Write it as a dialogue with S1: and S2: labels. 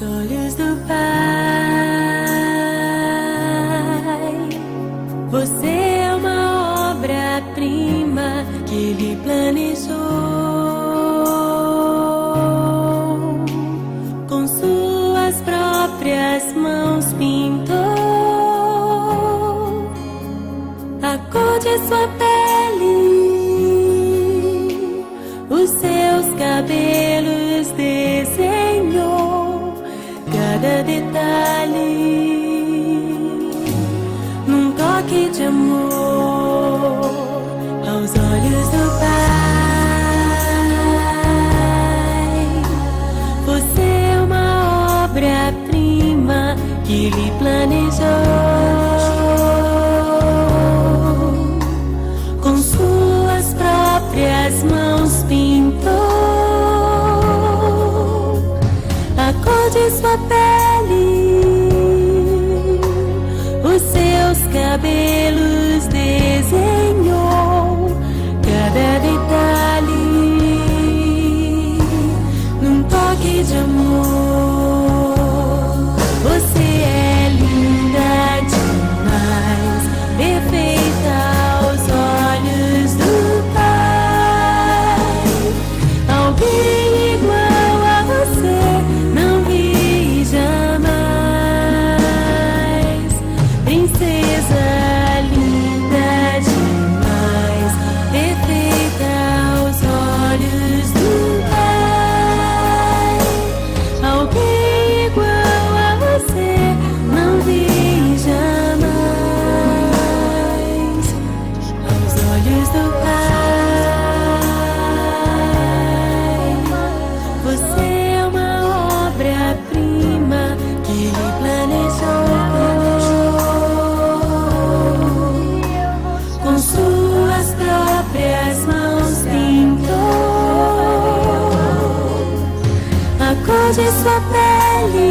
S1: Aos olhos do Pai, você é uma obra-prima que Ele planejou. Com suas próprias mãos pintou a cor de sua pele, os seus cabelos desenhou cada detalhe num toque de amor. Aos olhos do Pai, você é uma obra-prima que Ele planejou. Com suas próprias mãos pintou a cor de sua pele, os seus cabelos desenhou cada detalhe num toque de amor. Você é linda demais, perfeita aos olhos do Pai. Alguém igual a você não vi jamais. Princesa linda demais, perfeita aos olhos do Pai. Alguém igual a você não vi jamais. Aos olhos do Pai, você é uma obra-prima que Ele planejou. Com suas próprias mãos pintou a cor de sua pele,